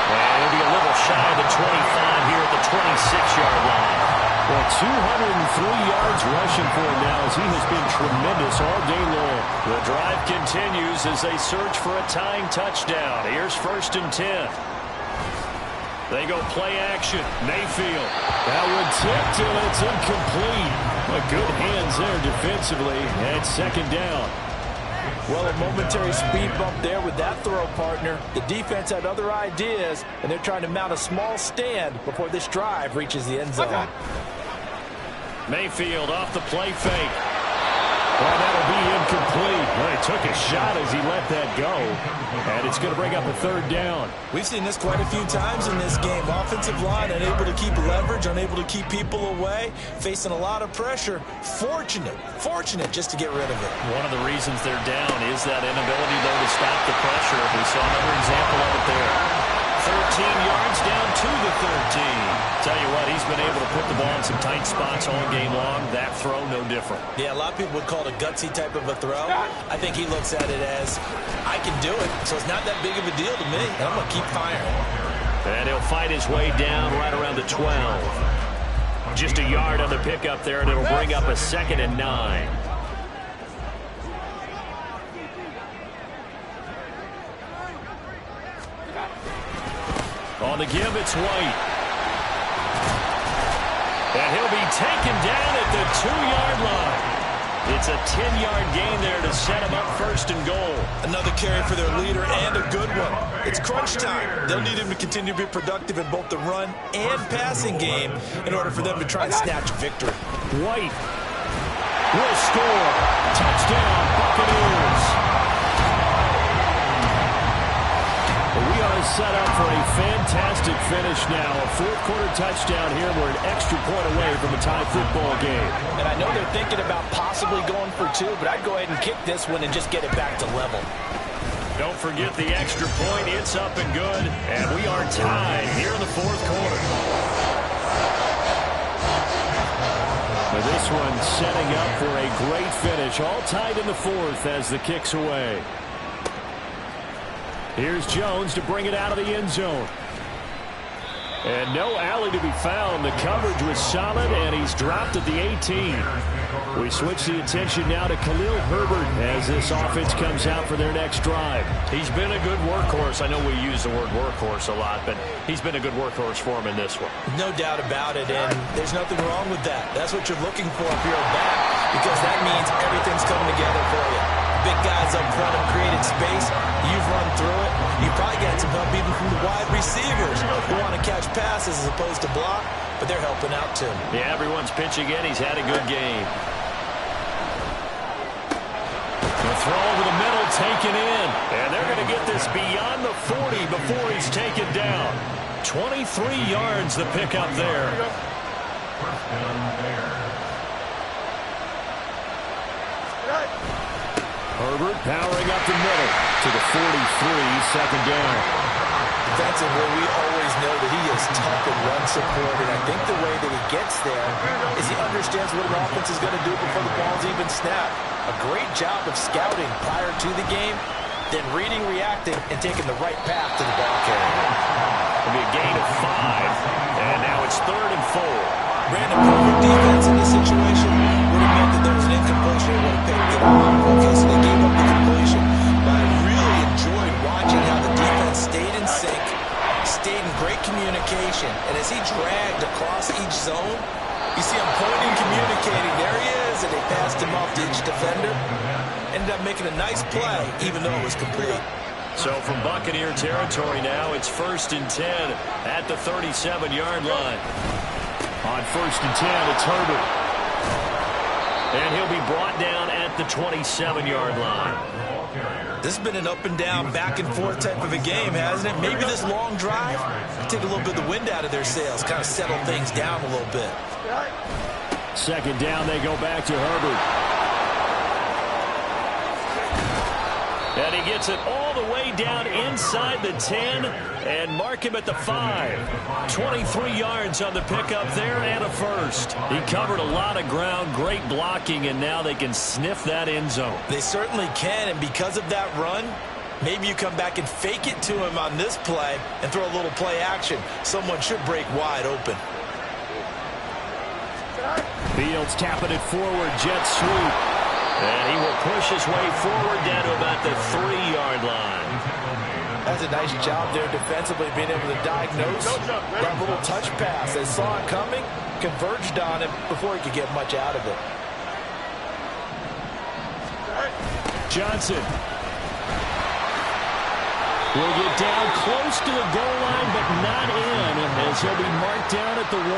And he'll be a little shy of the 25 here at the 26-yard line. Well, 203 yards rushing for him now as he has been tremendous all day long. The drive continues as they search for a tying touchdown. Here's 1st and 10. They go play action. Mayfield. That one tipped and it's incomplete. But good hands there defensively. And 2nd down. Well, a momentary speed bump there with that throw, partner. The defense had other ideas, and they're trying to mount a small stand before this drive reaches the end zone. Mayfield off the play fake. Well, that'll be incomplete. Well, he took a shot as he let that go. And it's going to bring up a 3rd down. We've seen this quite a few times in this game. Offensive line unable to keep leverage, unable to keep people away, facing a lot of pressure. Fortunate just to get rid of it. One of the reasons they're down is that inability, though, to stop the pressure. We saw another example of it there. 13 yards down to the 13. Tell you what, he's been able to put the ball in some tight spots all game long. That throw, no different. Yeah, a lot of people would call it a gutsy type of a throw. I think he looks at it as, I can do it, so it's not that big of a deal to me, and I'm going to keep firing. And he'll fight his way down right around the 12. Just a yard on the pickup there, and it'll bring up a 2nd and 9. On the give, it's White. And he'll be taken down at the 2-yard line. It's a 10-yard gain there to set them up 1st and goal. Another carry for their leader and a good one. It's crunch time. They'll need him to continue to be productive in both the run and passing game in order for them to try and snatch victory. White will score. Touchdown, Buccaneers. We are set up for a fantastic finish now. A 4th-quarter touchdown here. We're an extra point away from a tie football game. And I know they're thinking about possibly going for 2, but I'd go ahead and kick this one and just get it back to level. Don't forget the extra point. It's up and good. And we are tied here in the 4th quarter. But this one setting up for a great finish. All tied in the 4th as the kick's away. Here's Jones to bring it out of the end zone. And no alley to be found. The coverage was solid, and he's dropped at the 18. We switch the attention now to Khalil Herbert as this offense comes out for their next drive. He's been a good workhorse. I know we use the word workhorse a lot, but he's been a good workhorse for him in this one. No doubt about it, and there's nothing wrong with that. That's what you're looking for if you're a back, because that means everything's coming together for you. Big guys up front have created space. You've run through it. You probably got some help even from the wide receivers who want to catch passes as opposed to block, but they're helping out too. Yeah, everyone's pitching in. He's had a good game. The throw over the middle, taken in. And they're going to get this beyond the 40 before he's taken down. 23 yards the pickup there. Herbert powering up the middle to the 43, 2nd down. Defensively, we always know that he is tough in run support, and I think the way that he gets there is he understands what an offense is going to do before the ball's even snapped. A great job of scouting prior to the game, then reading, reacting, and taking the right path to the ball carrier. It'll be a gain of 5, and now it's 3rd and 4. Brandon, perfect defense in this situation would have meant that there was an incompletion. It would have picked it up. Okay, so they gave up the completion. But I really enjoyed watching how the defense stayed in sync, stayed in great communication. And as he dragged across each zone, you see him pointing, communicating. There he is, and they passed him off to each defender. Ended up making a nice play, even though it was complete. So from Buccaneer territory now, it's 1st and 10 at the 37-yard line. On 1st and 10, it's Herbert. And he'll be brought down at the 27-yard line. This has been an up-and-down, back-and-forth type of a game, hasn't it? Maybe this long drive take a little bit of the wind out of their sails, kind of settle things down a little bit. 2nd down, they go back to Herbert. And he gets it all the way down inside the 10 and mark him at the 5. 23 yards on the pickup there and a 1st. He covered a lot of ground, great blocking, and now they can sniff that end zone. They certainly can, and because of that run, maybe you come back and fake it to him on this play and throw a little play action. Someone should break wide open. Fields tapping it forward, jet sweep. And he will push his way forward down to about the 3-yard line. That's a nice job there defensively, being able to diagnose that little touch pass. They saw it coming, converged on him before he could get much out of it. Johnson will get down close to the goal line, but not in, as he'll be marked down at the 1.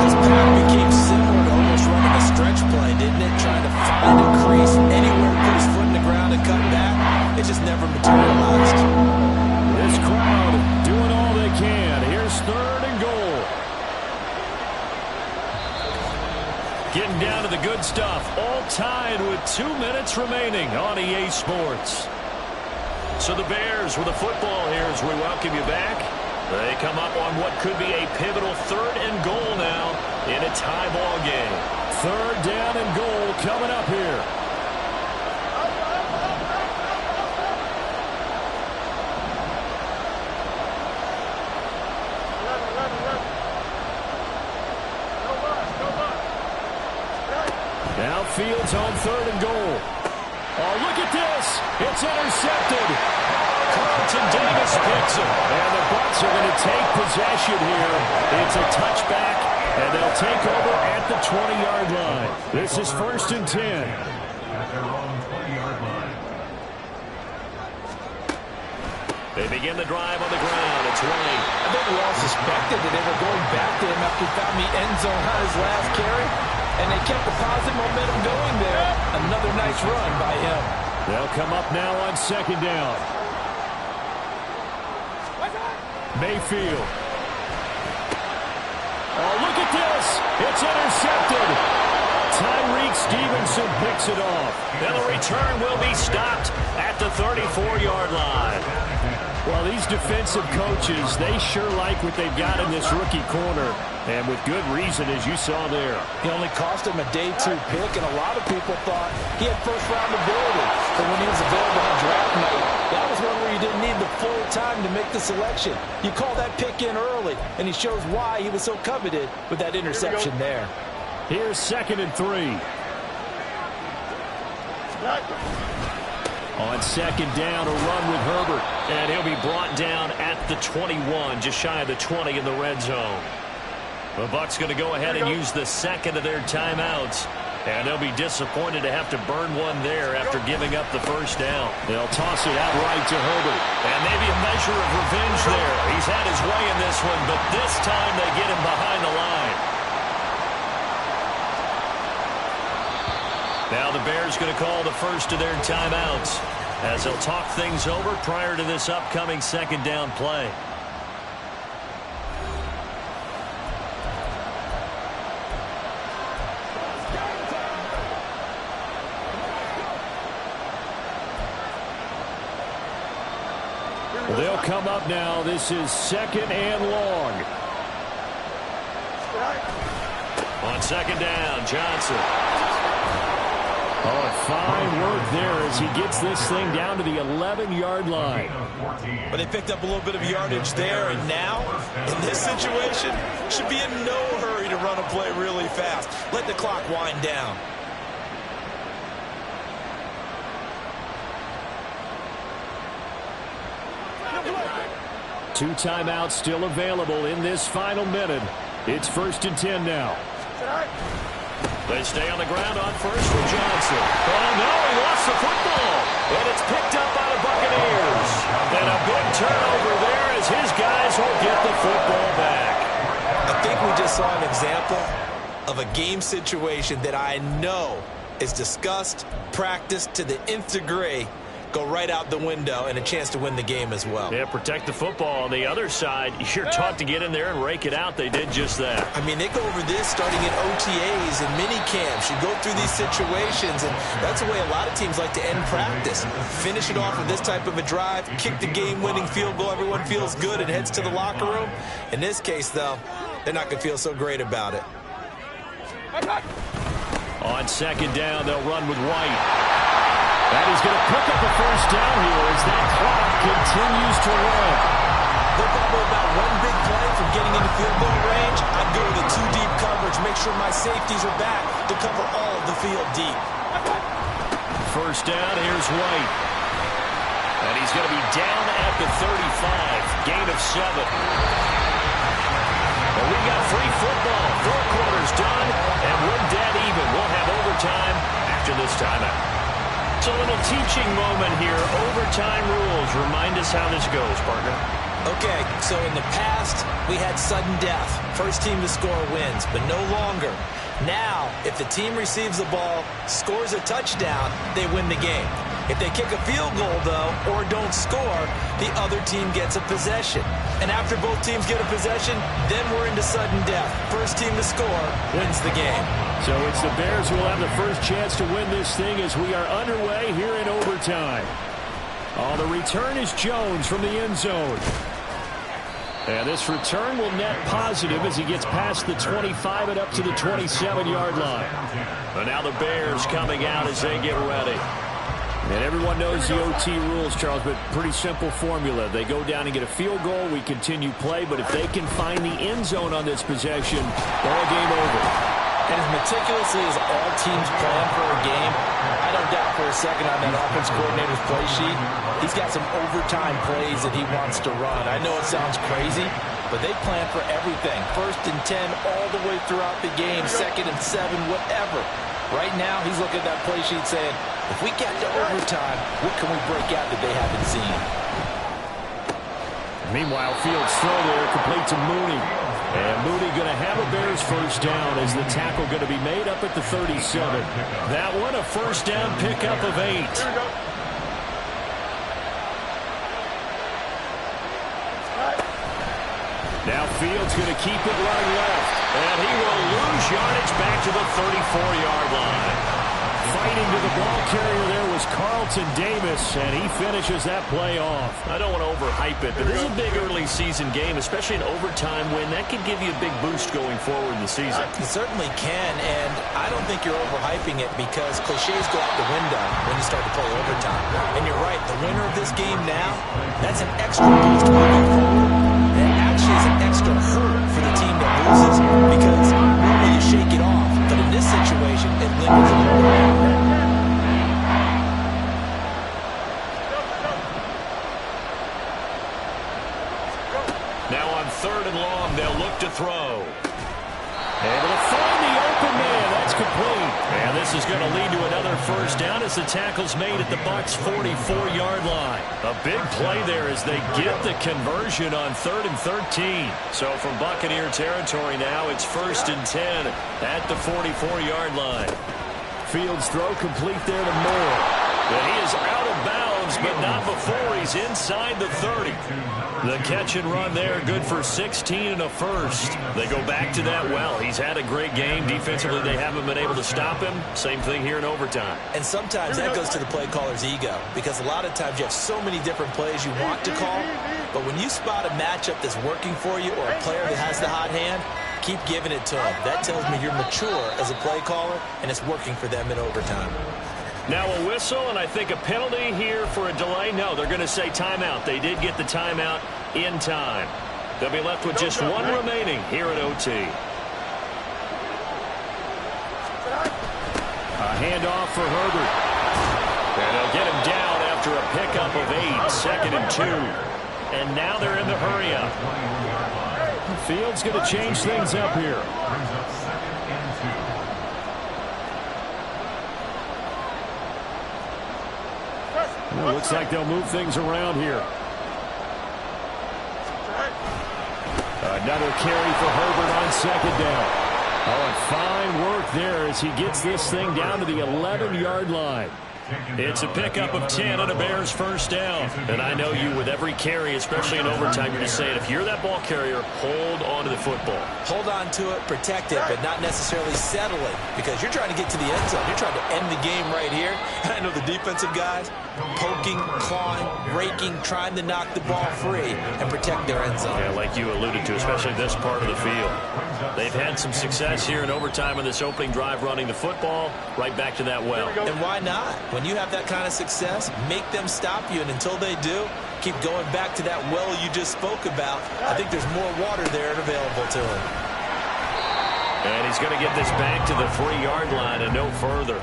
This pattern became similar to almost running a stretch play, didn't it? Trying to find a crease anywhere, put his foot in the ground and cut back. It just never materialized. This crowd doing all they can. Here's 3rd and goal. Getting down to the good stuff. All tied with 2 minutes remaining on EA Sports. So the Bears with the football here as we welcome you back. They come up on what could be a pivotal 3rd and goal now in a tie ball game. 3rd down and goal coming up here. Now Fields on 3rd and goal. Oh, look at this. It's intercepted. Carlton Davis picks it. And the Bucs are going to take possession here. It's a touchback, and they'll take over at the 20-yard line. This is 1st and 10. At their own 20-yard line. They begin the drive on the ground. It's Wayne. I think we all suspected that they were going back to him after he found the end zone on his last carry, and they kept the positive momentum going there. Another nice run by him. They'll come up now on 2nd down. Mayfield. Oh, look at this. It's intercepted. Tyreek Stevenson picks it off. And the return will be stopped at the 34-yard line. Well, these defensive coaches, they sure like what they've got in this rookie corner. And with good reason, as you saw there. He only cost him a day 2 pick, and a lot of people thought he had first-round ability. But when he was available on draft night, that was one where you didn't need the full time to make the selection. You call that pick in early, and he shows why he was so coveted with that interception there. Here's 2nd and 3. On 2nd down, a run with Herbert. And he'll be brought down at the 21, just shy of the 20 in the red zone. The Bucs going to go ahead and use the second of their timeouts. And they'll be disappointed to have to burn one there after giving up the first down. They'll toss it out right to Herbert. And maybe a measure of revenge there. He's had his way in this one, but this time they get him behind the line. Now the Bears going to call the first of their timeouts as they'll talk things over prior to this upcoming 2nd down play. They'll come up now. This is 2nd and long. On 2nd down, Johnson. Oh, fine work there as he gets this thing down to the 11-yard line. But they picked up a little bit of yardage there, and now, in this situation, should be in no hurry to run a play really fast. Let the clock wind down. Two timeouts still available in this final minute. It's 1st and 10 now. They stay on the ground on first for Johnson. Oh, no, he lost the football. And it's picked up by the Buccaneers. And a big turnover there as his guys will get the football back. I think we just saw an example of a game situation that I know is discussed, practiced to the nth degree, go right out the window, and a chance to win the game as well. Yeah, protect the football. On the other side, you're taught to get in there and rake it out. They did just that. I mean, they go over this starting in OTAs and mini camps. You go through these situations, and that's the way a lot of teams like to end practice. Finish it off with this type of a drive, kick the game-winning field goal. Everyone feels good and heads to the locker room. In this case, though, they're not going to feel so great about it. On 2nd down, they'll run with White. And he's going to pick up a first down here as that clock continues to run. They're probably about one big play from getting into field goal range. I'd go with a 2-deep coverage, make sure my safeties are back to cover all of the field deep. First down, here's White. And he's going to be down at the 35. Gain of 7. Well, we got free football. 4 quarters done, and we're dead even. We'll have overtime after this timeout. It's a little teaching moment here. Overtime rules. Remind us how this goes, partner. Okay, so in the past, we had sudden death. First team to score wins, but no longer. Now, if the team receives the ball, scores a touchdown, they win the game. If they kick a field goal, though, or don't score, the other team gets a possession. And after both teams get a possession, then we're into sudden death. First team to score wins the game. So it's the Bears who will have the first chance to win this thing as we are underway here in overtime. Oh, the return is Jones from the end zone. And this return will net positive as he gets past the 25 and up to the 27-yard line. And now the Bears coming out as they get ready. And everyone knows the OT rules, Charles, but pretty simple formula. They go down and get a field goal, we continue play, but if they can find the end zone on this possession, ball game over. And as meticulously as all teams plan for a game, I don't doubt for a second on that offense coordinator's play sheet, he's got some overtime plays that he wants to run. I know it sounds crazy, but they plan for everything. 1st and 10 all the way throughout the game, 2nd and 7, whatever. Right now, he's looking at that play sheet saying, if we get to overtime, what can we break out that they haven't seen? Meanwhile, Fields throw there, complete to Mooney. And Mooney going to have a Bears first down as the tackle going to be made up at the 37. That one, a first down pickup of 8. Now Fields going to keep it right left. And he will lose yardage back to the 34-yard line. Fighting to the ball carrier there was Carlton Davis, and he finishes that play off. I don't want to overhype it, but this is a big early season game, especially an overtime win. That could give you a big boost going forward in the season. It certainly can, and I don't think you're overhyping it because cliches go out the window when you start to play overtime. And you're right, the winner of this game now, that's an extra boost moving forward. And it actually is an extra hurt for the team that loses because normally you shake it off, but in this situation, it lingers a little bit. Now on 3rd and long, they'll look to throw. Able to find the open man. That's complete. And this is going to lead to another first down as the tackle's made at the Bucs' 44-yard line. A big play there as they get the conversion on 3rd and 13. So from Buccaneer territory now, it's 1st and 10 at the 44-yard line. Fields throw complete there to Moore. And he is out of bounds, but not before he's inside the 30. The catch and run there, good for 16 and a first. They go back to that well. He's had a great game. Defensively, they haven't been able to stop him. Same thing here in overtime. And sometimes that goes to the play caller's ego because a lot of times you have so many different plays you want to call, but when you spot a matchup that's working for you or a player that has the hot hand, keep giving it to him. That tells me you're mature as a play caller, and it's working for them in overtime. Now a whistle, and I think a penalty here for a delay. No, they're going to say timeout. They did get the timeout in time. They'll be left with just one remaining here at OT. A handoff for Herbert. And they'll get him down after a pickup of 8, 2nd and 2. And now they're in the hurry-up. Fields going to change things up here. Well, looks like they'll move things around here. Another carry for Herbert on 2nd down. Oh, and fine work there as he gets this thing down to the 11-yard line. It's a pickup of 10 and a Bears first down. And I know you with every carry, especially in overtime, you're just saying if you're that ball carrier, hold on to the football. Hold on to it, protect it, but not necessarily settle it because you're trying to get to the end zone. You're trying to end the game right here. And I know the defensive guys poking, clawing, raking, trying to knock the ball free and protect their end zone. Yeah, like you alluded to, especially this part of the field. They've had some success here in overtime in this opening drive running the football right back to that well. And why not? When you have that kind of success, make them stop you, and until they do, keep going back to that well you just spoke about. I think there's more water there available to him. And he's going to get this back to the 3-yard line and no further.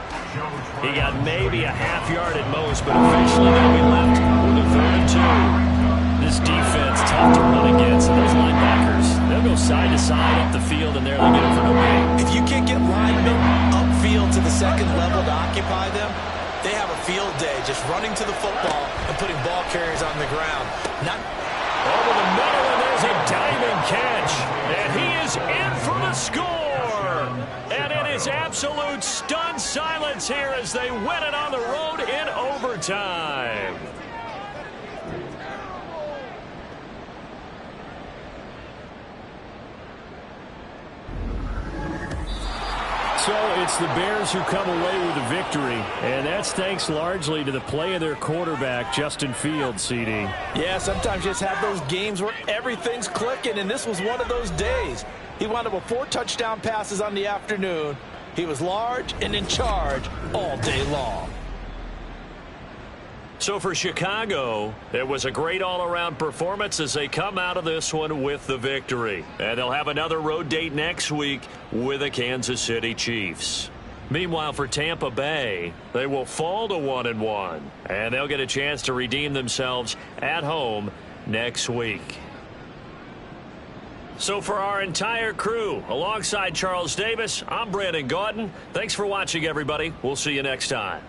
He got maybe a half yard at most, but officially they'll be left with a 3rd and 2. This defense, tough to run against. And those linebackers, they'll go side to side up the field, and there they get it for no gain. If you can't get linemen upfield to the 2nd level to occupy them, they have a field day just running to the football and putting ball carriers on the ground. Not over the middle, and there's a diving catch. And he is in for the score. And it is absolute stunned silence here as they win it on the road in overtime. So it's the Bears who come away with the victory, and that's thanks largely to the play of their quarterback, Justin Fields, CD. Yeah, sometimes you just have those games where everything's clicking, and this was one of those days. He wound up with 4 touchdown passes on the afternoon. He was large and in charge all day long. So for Chicago, it was a great all-around performance as they come out of this one with the victory. And they'll have another road date next week with the Kansas City Chiefs. Meanwhile, for Tampa Bay, they will fall to 1-1, and they'll get a chance to redeem themselves at home next week. So for our entire crew, alongside Charles Davis, I'm Brandon Gaudin. Thanks for watching, everybody. We'll see you next time.